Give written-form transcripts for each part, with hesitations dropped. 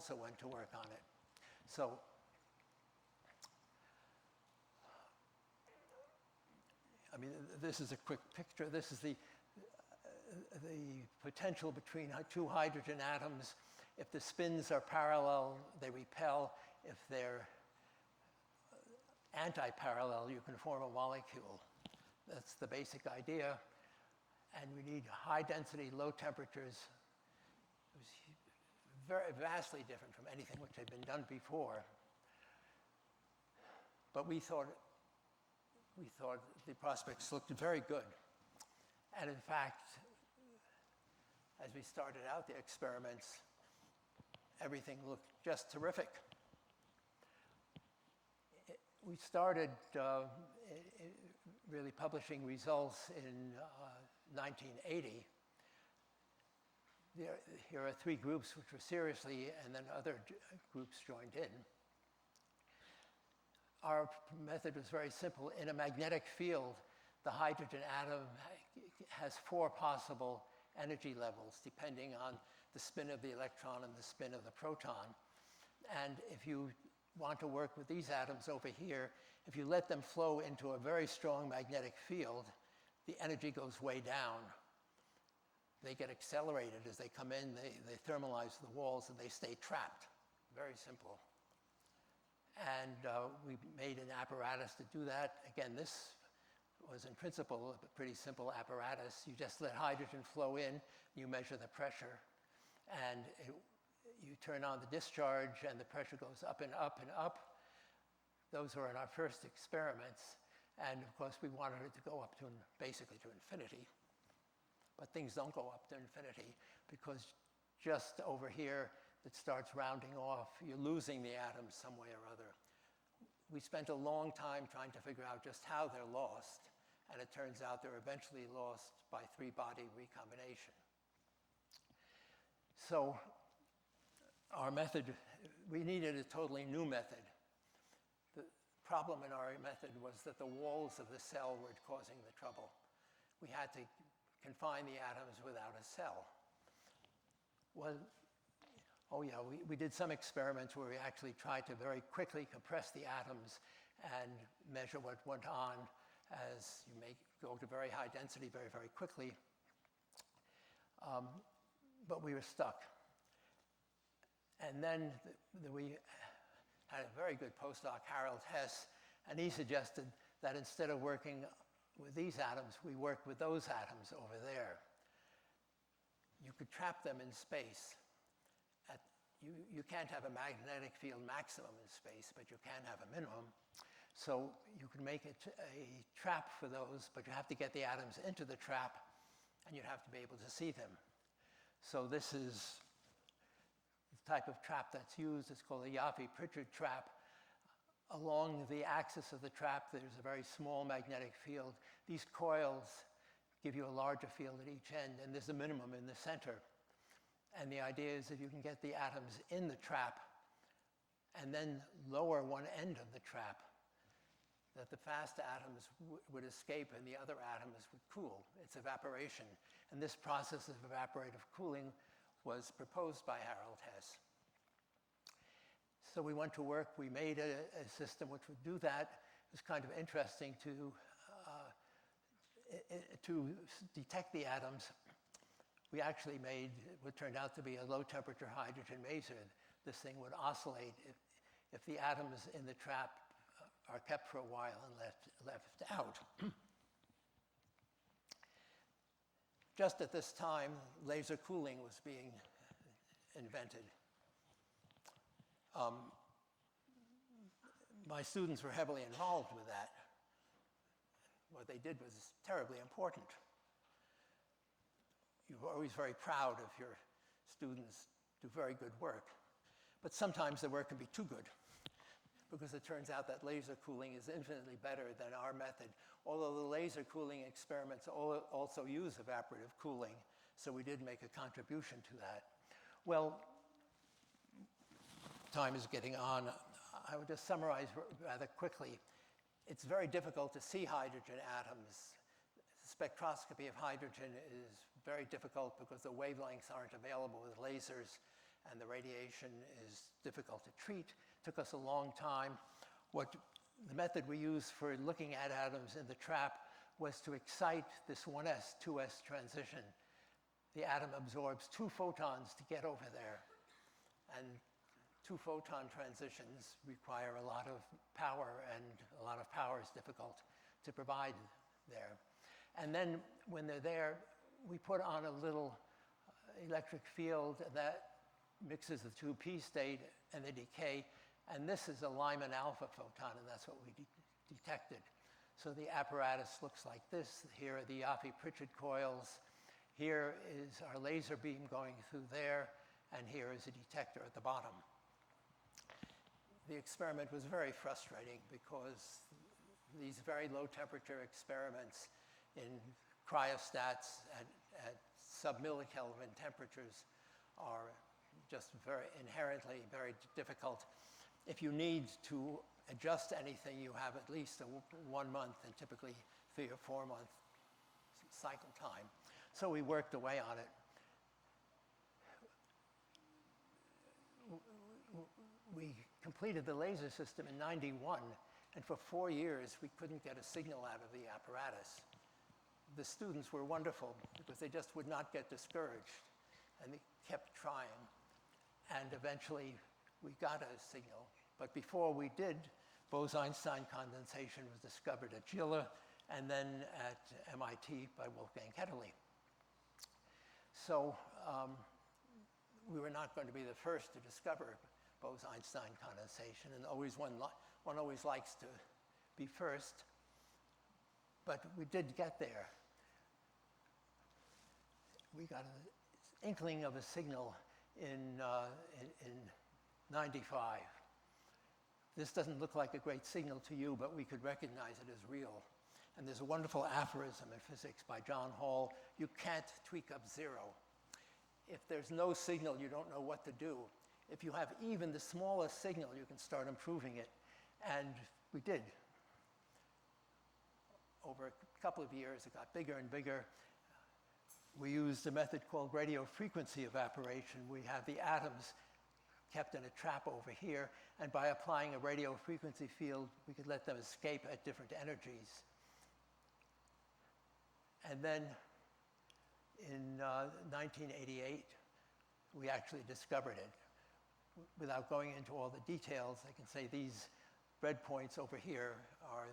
also went to work on it. So I mean, this is a quick picture. This is the potential between two hydrogen atoms. If the spins are parallel, they repel. If they're anti-parallel, you can form a molecule. That's the basic idea. And we need high density, low temperatures. It was very vastly different from anything which had been done before. But we thought the prospects looked very good. And in fact, as we started out the experiments, everything looked just terrific. We started really publishing results in 1980. Here are 3 groups which were seriously, and then other groups joined in. Our method was very simple. In a magnetic field, the hydrogen atom has 4 possible energy levels depending on the spin of the electron and the spin of the proton. And if you want to work with these atoms over here, if you let them flow into a very strong magnetic field, the energy goes way down. They get accelerated as they come in, they thermalize the walls, and they stay trapped. Very simple. And we made an apparatus to do that. Again, this was in principle a pretty simple apparatus. You just let hydrogen flow in, you measure the pressure, and you turn on the discharge, and the pressure goes up and up and up. Those were in our first experiments. And of course, we wanted it to go up to basically to infinity. But things don't go up to infinity, because just over here, it starts rounding off. You're losing the atoms some way or other. We spent a long time trying to figure out just how they're lost. And it turns out they're eventually lost by 3-body recombination. So our method, we needed a totally new method. The problem in our method was that the walls of the cell were causing the trouble. We had to confine the atoms without a cell. Well, we did some experiments where we actually tried to very quickly compress the atoms and measure what went on as you may go to very high density very, very quickly. But we were stuck. And then we had a very good postdoc, Harold Hess, and he suggested that instead of working with these atoms, we work with those atoms over there. You could trap them in space. You can't have a magnetic field maximum in space, but you can have a minimum. So you can make it a trap for those, but you have to get the atoms into the trap, and you have to be able to see them. So this is the type of trap that's used. It's called a Yaffe-Pritchard trap. Along the axis of the trap, there's a very small magnetic field. These coils give you a larger field at each end, and there's a minimum in the center. And the idea is if you can get the atoms in the trap and then lower one end of the trap, that the fast atoms would escape and the other atoms would cool. It's evaporation. And this process of evaporative cooling was proposed by Harold Hess. So we went to work. We made a system which would do that. It was kind of interesting to detect the atoms. We actually made what turned out to be a low-temperature hydrogen maser. This thing would oscillate if the atoms in the trap are kept for a while and left out. Just at this time, laser cooling was being invented. My students were heavily involved with that. What they did was terribly important. You're always very proud if your students do very good work. But sometimes the work can be too good, because it turns out that laser cooling is infinitely better than our method, although the laser cooling experiments also use evaporative cooling, so we did make a contribution to that. Well, time is getting on. I would just summarize rather quickly. It's very difficult to see hydrogen atoms. Spectroscopy of hydrogen is very difficult because the wavelengths aren't available with lasers, and the radiation is difficult to treat. It took us a long time. The method we used for looking at atoms in the trap was to excite this 1s, 2s transition. The atom absorbs 2 photons to get over there. And 2 photon transitions require a lot of power, and a lot of power is difficult to provide there. And then when they're there, we put on a little electric field that mixes the 2p state and the decay. And this is a Lyman alpha photon, and that's what we detected. So the apparatus looks like this. Here are the Yoffie-Pritchard coils. Here is our laser beam going through there, and here is a detector at the bottom. The experiment was very frustrating because these very low temperature experiments in cryostats at sub-millikelvin temperatures are just inherently very difficult. If you need to adjust anything, you have at least a 1 month and typically 3 or 4 month cycle time. So we worked away on it. We completed the laser system in '91, and for 4 years we couldn't get a signal out of the apparatus. The students were wonderful because they just would not get discouraged, and they kept trying. And eventually we got a signal. But before we did, Bose-Einstein condensation was discovered at Gila and then at MIT by Wolfgang Ketterle. So we were not going to be the first to discover Bose-Einstein condensation, and one always likes to be first. But we did get there. We got an inkling of a signal in '95. This doesn't look like a great signal to you, but we could recognize it as real. And there's a wonderful aphorism in physics by John Hall: you can't tweak up zero. If there's no signal, you don't know what to do. If you have even the smallest signal, you can start improving it. And we did. Over a couple of years, it got bigger and bigger. We used a method called radio frequency evaporation. We have the atoms kept in a trap over here, and by applying a radio frequency field, we could let them escape at different energies. And then in 1988, we actually discovered it. Without going into all the details, I can say these red points over here are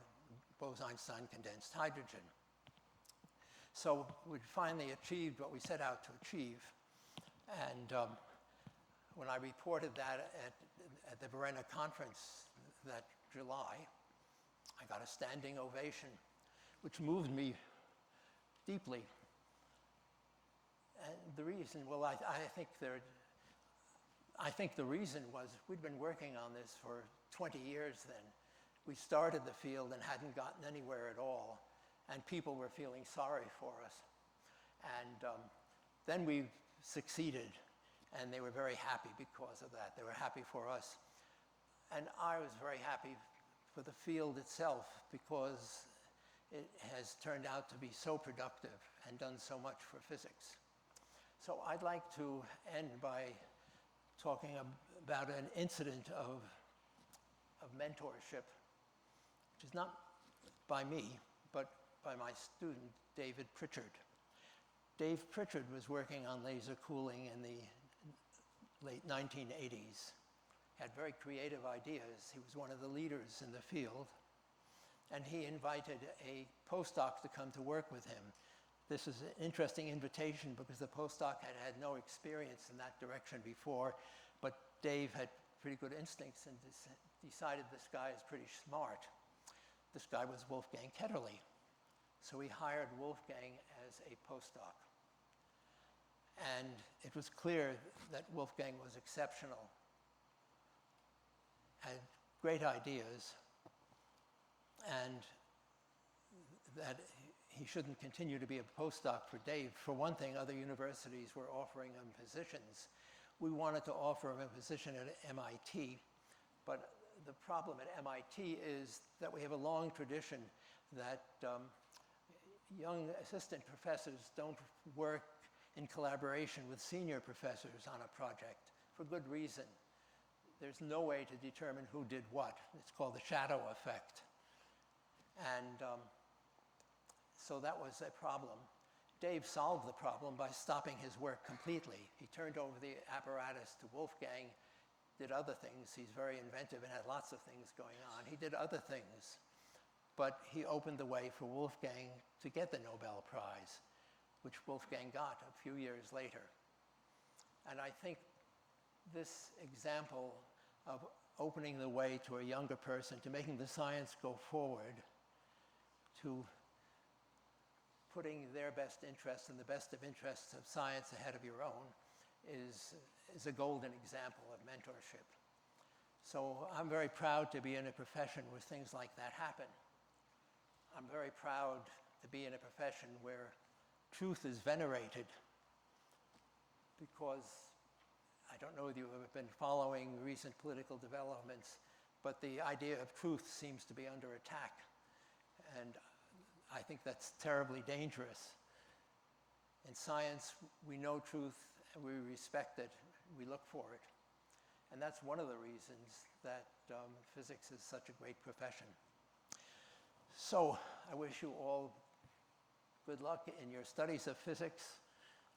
Bose-Einstein condensed hydrogen. So we finally achieved what we set out to achieve. And when I reported that at the Vienna conference that July, I got a standing ovation, which moved me deeply. And the reason, well, I think the reason was we'd been working on this for 20 years then. We started the field and hadn't gotten anywhere at all, and people were feeling sorry for us. And then we succeeded, and they were very happy because of that. They were happy for us. And I was very happy for the field itself because it has turned out to be so productive and done so much for physics. So I'd like to end by talking about an incident of mentorship, which is not by me, but by my student, David Pritchard. Dave Pritchard was working on laser cooling in the late 1980s. Had very creative ideas. He was one of the leaders in the field. And he invited a postdoc to come to work with him. This is an interesting invitation because the postdoc had had no experience in that direction before, but Dave had pretty good instincts and decided this guy is pretty smart. This guy was Wolfgang Ketterle. So he hired Wolfgang as a postdoc. And it was clear that Wolfgang was exceptional, had great ideas, and that he shouldn't continue to be a postdoc for Dave. For one thing, other universities were offering him positions. We wanted to offer him a position at MIT, but the problem at MIT is that we have a long tradition that young assistant professors don't work in collaboration with senior professors on a project for good reason. There's no way to determine who did what. It's called the shadow effect. And so that was a problem. Dave solved the problem by stopping his work completely. He turned over the apparatus to Wolfgang, did other things. He's very inventive and had lots of things going on. He did other things, but he opened the way for Wolfgang to get the Nobel Prize, which Wolfgang got a few years later. And I think this example of opening the way to a younger person, to making the science go forward, to putting their best interests and the best of interests of science ahead of your own is a golden example of mentorship. So I'm very proud to be in a profession where things like that happen. I'm very proud to be in a profession where truth is venerated, because I don't know if you've ever been following recent political developments, but the idea of truth seems to be under attack. And I think that's terribly dangerous. In science, we know truth and we respect it, we look for it. And that's one of the reasons that physics is such a great profession. So I wish you all good luck in your studies of physics.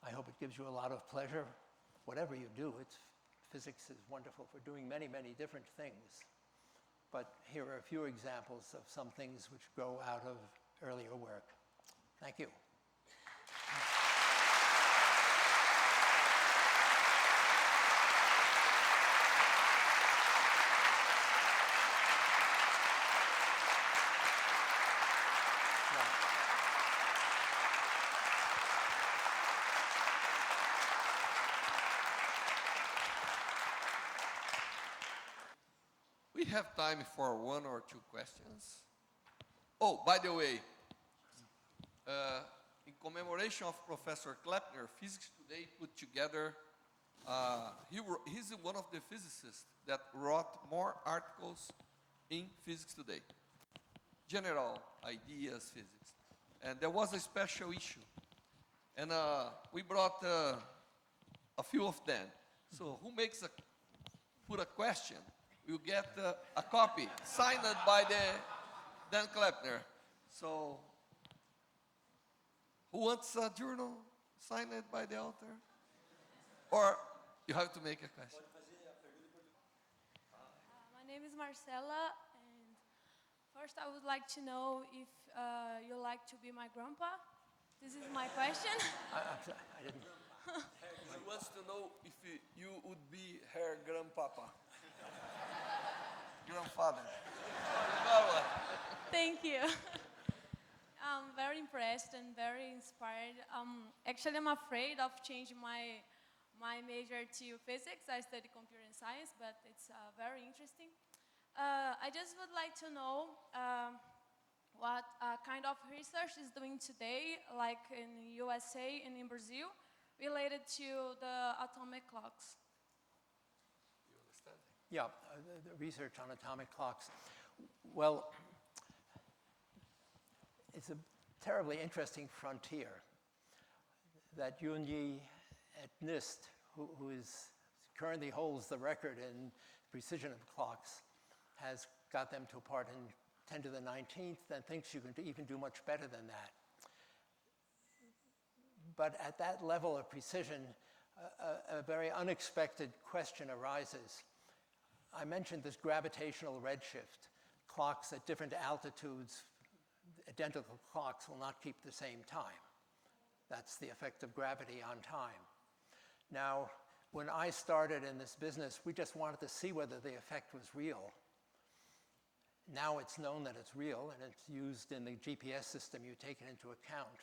I hope it gives you a lot of pleasure. Whatever you do, physics is wonderful for doing many, many different things. But here are a few examples of some things which grow out of earlier work. Thank you. We have time for one or two questions. Oh, by the way, in commemoration of Professor Kleppner, Physics Today put together, he's one of the physicists that wrote more articles in Physics Today. General ideas, physics. And there was a special issue. And we brought a few of them. So who put a question, will get a copy signed by Dan Kleppner. So, who wants a journal signed by the author? Or you have to make a question. My name is Marcela, and first I would like to know if you like to be my grandpa. This is my question. I didn't. She wants to know if you would be her grandpapa. Grandfather. Thank you. I'm very impressed and very inspired. Actually, I'm afraid of changing my major to physics. I study computer science, but it's very interesting. I just would like to know what kind of research is doing today, like in USA and in Brazil, related to the atomic clocks. Yeah, the research on atomic clocks. Well, it's a terribly interesting frontier that Yunyi at NIST, who currently holds the record in precision of clocks, has got them to a part in 10 to the 19th and thinks you can even do much better than that. But at that level of precision, a very unexpected question arises. I mentioned this gravitational redshift. Clocks at different altitudes, identical clocks will not keep the same time. That's the effect of gravity on time. Now, when I started in this business, we just wanted to see whether the effect was real. Now it's known that it's real, and it's used in the GPS system. You take it into account.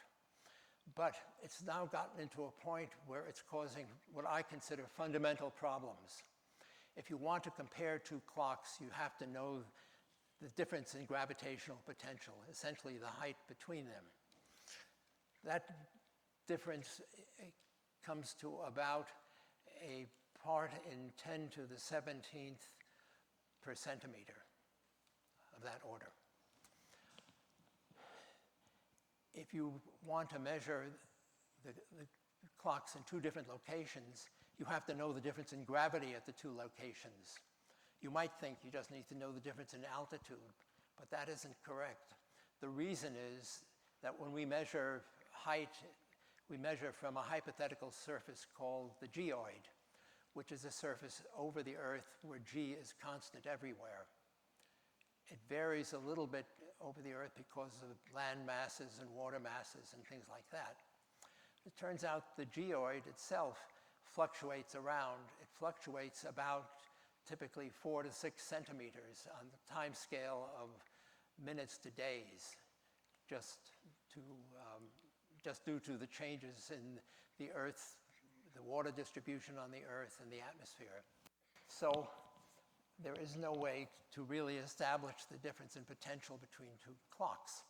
But it's now gotten into a point where it's causing what I consider fundamental problems. If you want to compare two clocks, you have to know the difference in gravitational potential, essentially the height between them. That difference comes to about a part in 10 to the 17th per centimeter of that order. If you want to measure the clocks in two different locations, you have to know the difference in gravity at the two locations. You might think you just need to know the difference in altitude, but that isn't correct. The reason is that when we measure height, we measure from a hypothetical surface called the geoid, which is a surface over the Earth where G is constant everywhere. It varies a little bit over the Earth because of land masses and water masses and things like that. It turns out the geoid itself fluctuates around. It fluctuates about typically 4 to 6 centimeters on the time scale of minutes to days, just due to the changes in the Earth, the water distribution on the Earth and the atmosphere. So there is no way to really establish the difference in potential between two clocks.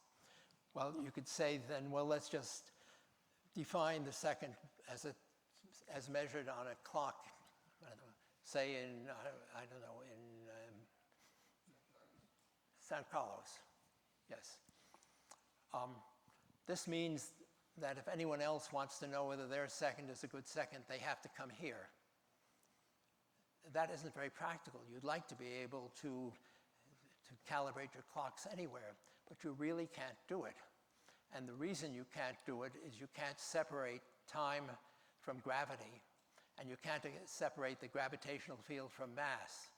Well, you could say then, well, let's just define the second as measured on a clock, I don't know, say in, I don't know, in San Carlos, yes. This means that if anyone else wants to know whether their second is a good second, they have to come here. That isn't very practical. You'd like to be able to calibrate your clocks anywhere, but you really can't do it. And the reason you can't do it is you can't separate time from gravity, and you can't separate the gravitational field from mass.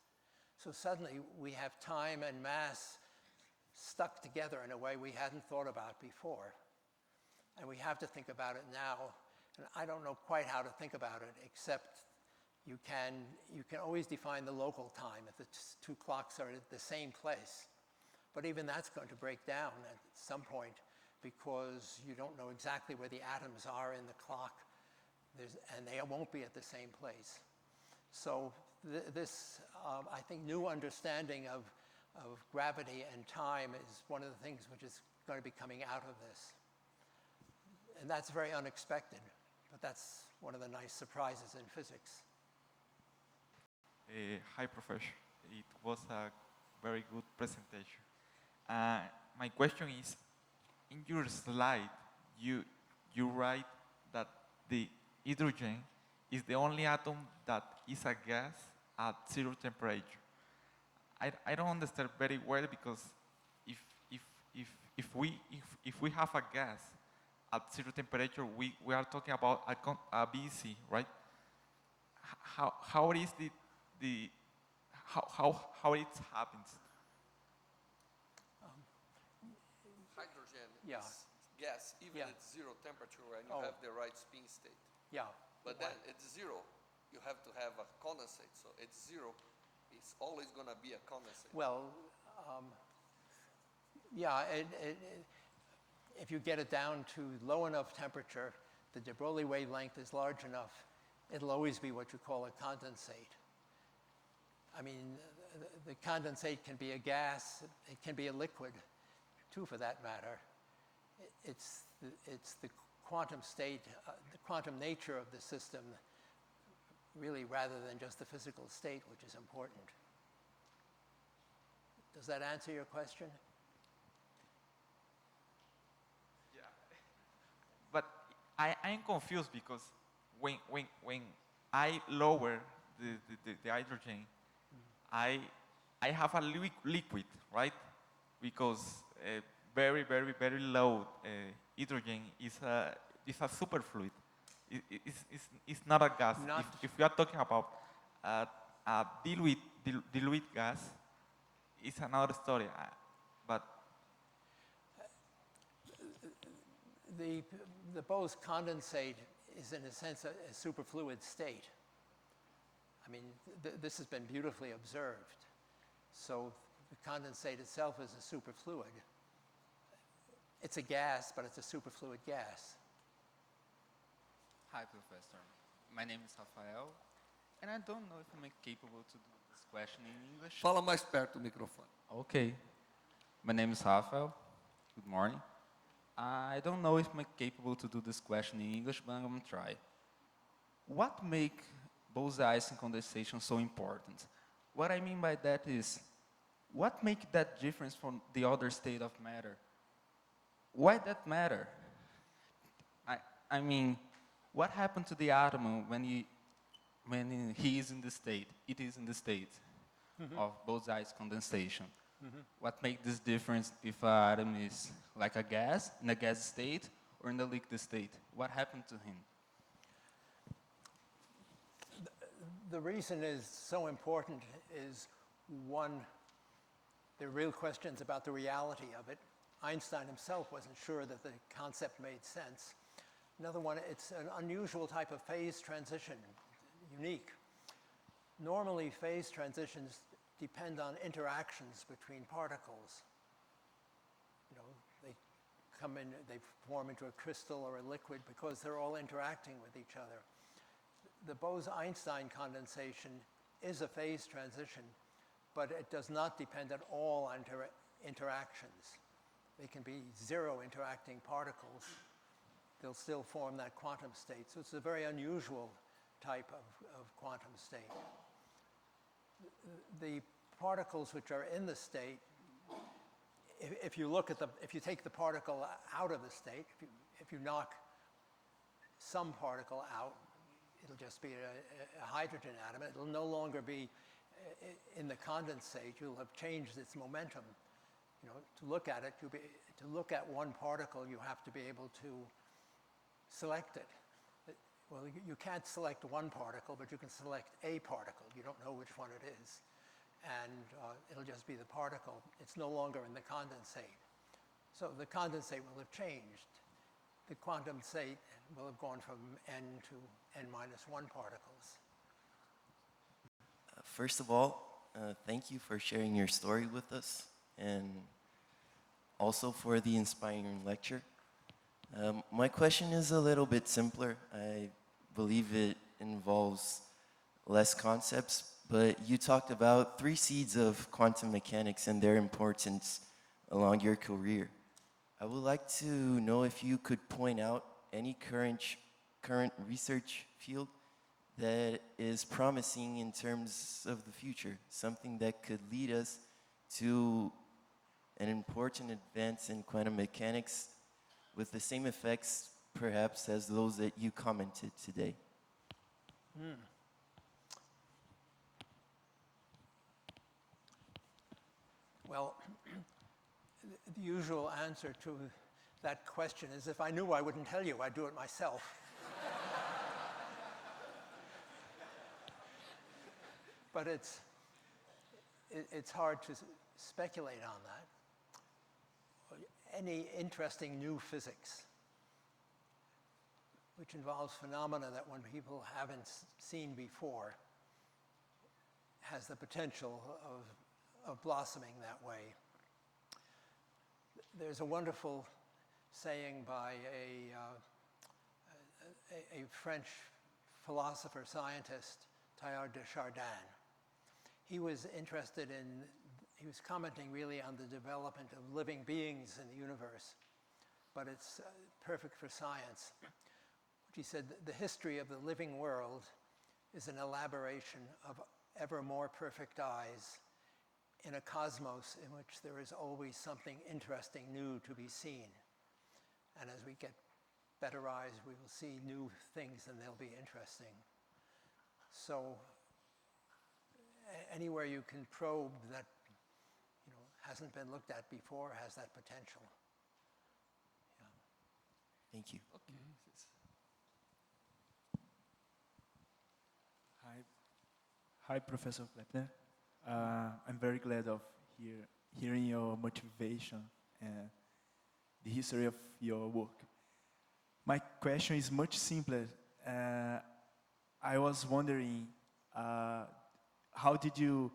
So suddenly we have time and mass stuck together in a way we hadn't thought about before. And we have to think about it now. And I don't know quite how to think about it, except you can always define the local time if the two clocks are at the same place. But even that's going to break down at some point because you don't know exactly where the atoms are in the clock, and they won't be at the same place. So this, I think, new understanding of gravity and time is one of the things which is going to be coming out of this. And that's very unexpected, but that's one of the nice surprises in physics. Hi, Professor. It was a very good presentation. My question is, in your slide, you write that the hydrogen is the only atom that is a gas at 0 temperature. I don't understand very well because if we have a gas at 0 temperature, we are talking about a BC, right? How is how it happens? Hydrogen Yeah. is gas, even Yeah. at 0 temperature, and you Oh. have the right spin state. Yeah. But then at 0, you have to have a condensate. So at 0, it's always going to be a condensate. Well, yeah, if you get it down to low enough temperature, the de Broglie wavelength is large enough, it'll always be what you call a condensate. I mean, the condensate can be a gas, it can be a liquid, too, for that matter. It's the quantum state, the quantum nature of the system, really, rather than just the physical state, which is important. Does that answer your question? Yeah. But I'm confused because when I lower the hydrogen, I have a liquid, right? Because very low hydrogen is a superfluid. It's not a gas. If we are talking about a dilute gas, it's another story. But The Bose condensate is, in a sense, a superfluid state. I mean, this has been beautifully observed. So the condensate itself is a superfluid. It's a gas, but it's a superfluid gas. Hi, Professor. My name is Rafael, and I don't know if I'm capable to do this question in English. Fala mais perto do microfone. Okay. My name is Rafael. Good morning. I don't know if I'm capable to do this question in English, but I'm going to try. What makes Bose-Einstein condensation so important? What I mean by that is, what makes that difference from the other state of matter? Why that matter? I mean, what happened to the atom when when he is in the state, it is in the state of Bose-Einstein condensation. What makes this difference if an atom is like a gas, in a gas state, or in a liquid state? What happened to him? The reason is so important is, one, there are real questions about the reality of it. Einstein himself wasn't sure that the concept made sense. Another one, it's an unusual type of phase transition, unique. Normally, phase transitions depend on interactions between particles. You know, they come in, they form into a crystal or a liquid because they're all interacting with each other. The Bose-Einstein condensation is a phase transition, but it does not depend at all on interactions. They can be zero interacting particles. They'll still form that quantum state. So it's a very unusual type of quantum state. The particles which are in the state, if you look at if you take the particle out of the state, if you knock some particle out, it'll just be a hydrogen atom. It'll no longer be in the condensate. You'll have changed its momentum. You know, to look at it, to look at one particle, you have to be able to select it. Well, you can't select one particle, but you can select a particle. You don't know which one it is. And it'll just be the particle. It's no longer in the condensate. So the condensate will have changed. The quantum state will have gone from n to n-1 particles. First of all, thank you for sharing your story with us, and also for the inspiring lecture. My question is a little bit simpler. I believe it involves less concepts, but you talked about 3 seeds of quantum mechanics and their importance along your career. I would like to know if you could point out any current research field that is promising in terms of the future, something that could lead us to an important advance in quantum mechanics with the same effects, perhaps, as those that you commented today. Well, the usual answer to that question is, if I knew, I wouldn't tell you. I'd do it myself. But it's hard to speculate on that. Any interesting new physics, which involves phenomena that when people haven't seen before, has the potential of blossoming that way. There's a wonderful saying by a French philosopher, scientist, Teilhard de Chardin. He was commenting really on the development of living beings in the universe, but it's perfect for science. He said, the history of the living world is an elaboration of ever more perfect eyes in a cosmos in which there is always something interesting new to be seen. And as we get better eyes, we will see new things and they'll be interesting. So anywhere you can probe that hasn't been looked at before has that potential. Yeah. Thank you. Okay. Hi, Professor Kleppner. I'm very glad of hearing your motivation and the history of your work. My question is much simpler. I was wondering, how did you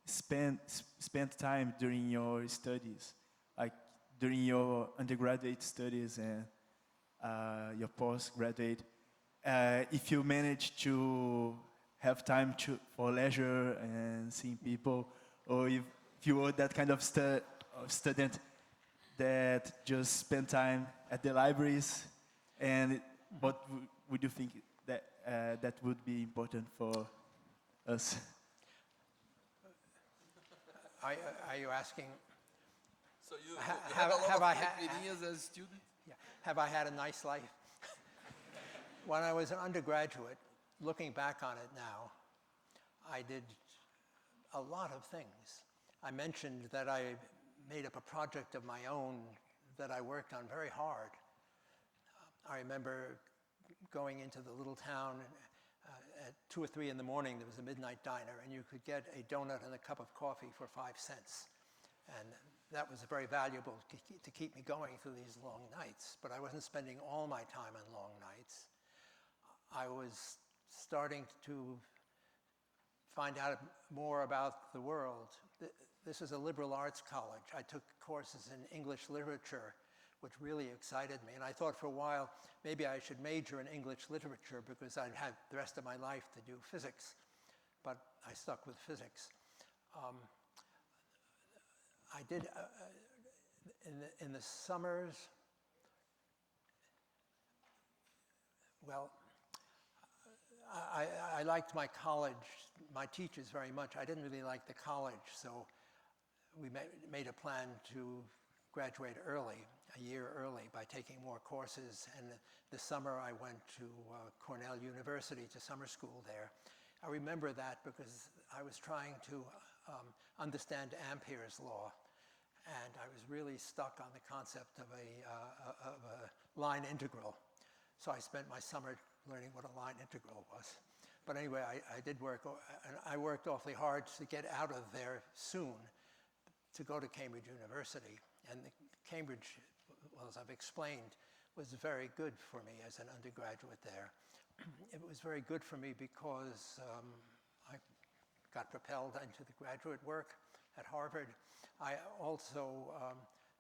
spend time during your studies, like during your undergraduate studies and your postgraduate? If you managed to have time for leisure and seeing people, or if you were that kind of student that just spent time at the libraries, and what would you think that would be important for us? Are you asking? So you Ha- have a lot have of I ha- caipirinhas as a student? Yeah. Have I had a nice life? When I was an undergraduate, looking back on it now, I did a lot of things. I mentioned that I made up a project of my own that I worked on very hard. I remember going into the little town at 2 or 3 in the morning. There was a midnight diner, and you could get a donut and a cup of coffee for 5 cents. And that was very valuable to keep me going through these long nights. But I wasn't spending all my time on long nights. I was starting to find out more about the world. This is a liberal arts college. I took courses in English literature, which really excited me. And I thought for a while, maybe I should major in English literature because I'd have the rest of my life to do physics. But I stuck with physics. I did, in the summers, well, I liked my college, my teachers very much. I didn't really like the college, so we made a plan to graduate early, a year early, by taking more courses. And this summer I went to Cornell University, to summer school there. I remember that because I was trying to understand Ampere's law. And I was really stuck on the concept of a line integral. So I spent my summer learning what a line integral was. But anyway, I did work, and I worked awfully hard to get out of there soon to go to Cambridge University. And Cambridge, well, as I've explained, was very good for me as an undergraduate there. It was very good for me because I got propelled into the graduate work at Harvard. I also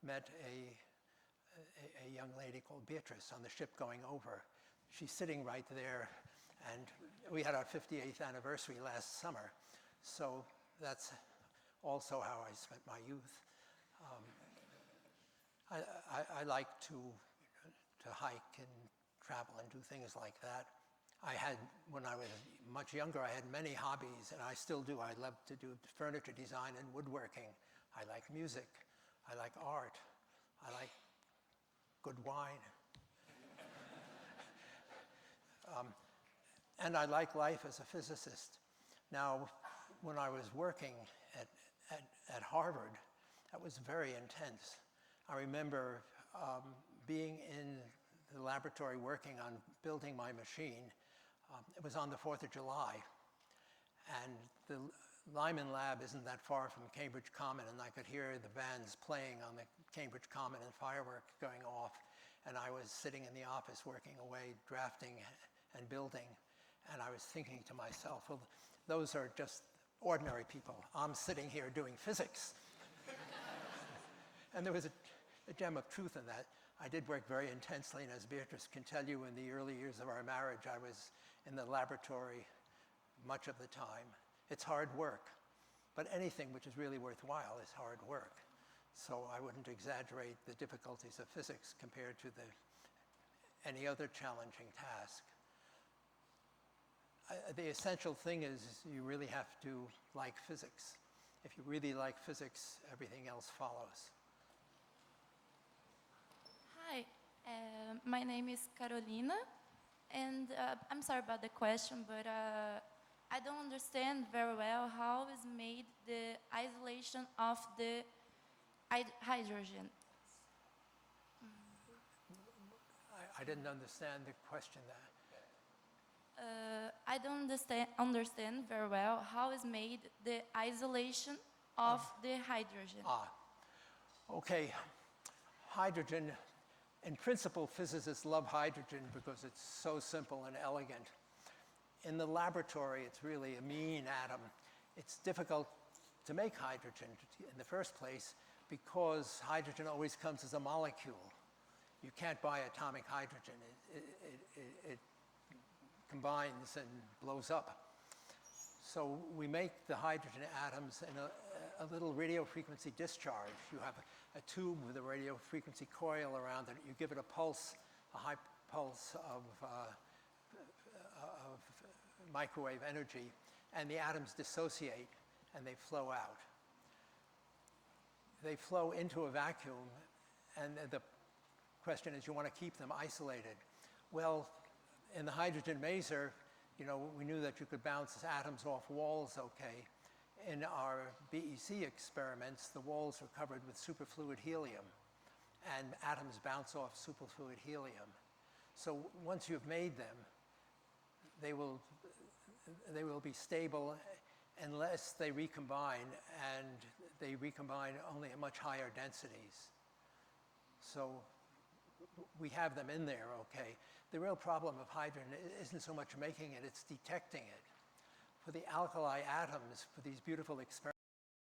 met a young lady called Beatrice on the ship going over. She's sitting right there, and we had our 58th anniversary last summer. So that's also how I spent my youth. I like to hike and travel and do things like that. When I was much younger, I had many hobbies, and I still do. I love to do furniture design and woodworking. I like music. I like art. I like good wine. And I like life as a physicist. Now, when I was working at Harvard, that was very intense. I remember being in the laboratory working on building my machine. It was on the 4th of July, and the Lyman lab isn't that far from Cambridge Common, and I could hear the bands playing on the Cambridge Common and fireworks going off, and I was sitting in the office working away, drafting and building, and I was thinking to myself, well, those are just ordinary people. I'm sitting here doing physics. And there was a gem of truth in that. I did work very intensely, and as Beatrice can tell you, in the early years of our marriage, I was in the laboratory much of the time. It's hard work, but anything which is really worthwhile is hard work. So I wouldn't exaggerate the difficulties of physics compared to any other challenging task. The essential thing is you really have to like physics. If you really like physics, everything else follows. Hi, my name is Carolina, and I'm sorry about the question, but I don't understand very well how is made the isolation of the hydrogen. I didn't understand the question there. I don't understand very well how is made the isolation of the hydrogen. Okay. Hydrogen, in principle, physicists love hydrogen because it's so simple and elegant. In the laboratory, it's really a mean atom. It's difficult to make hydrogen in the first place because hydrogen always comes as a molecule. You can't buy atomic hydrogen. It combines and blows up. So we make the hydrogen atoms in a little radio frequency discharge. You have a tube with a radio frequency coil around it. You give it a pulse, a high pulse of microwave energy, and the atoms dissociate and they flow out. They flow into a vacuum, and the question is, you want to keep them isolated. Well, in the hydrogen maser, You know, we knew that you could bounce atoms off walls okay. In our BEC experiments, the walls were covered with superfluid helium, and atoms bounce off superfluid helium. So once you've made them, they will be stable unless they recombine, and they recombine only at much higher densities. So we have them in there, okay. The real problem of hydrogen isn't so much making it, it's detecting it. For the alkali atoms, for these beautiful experiments,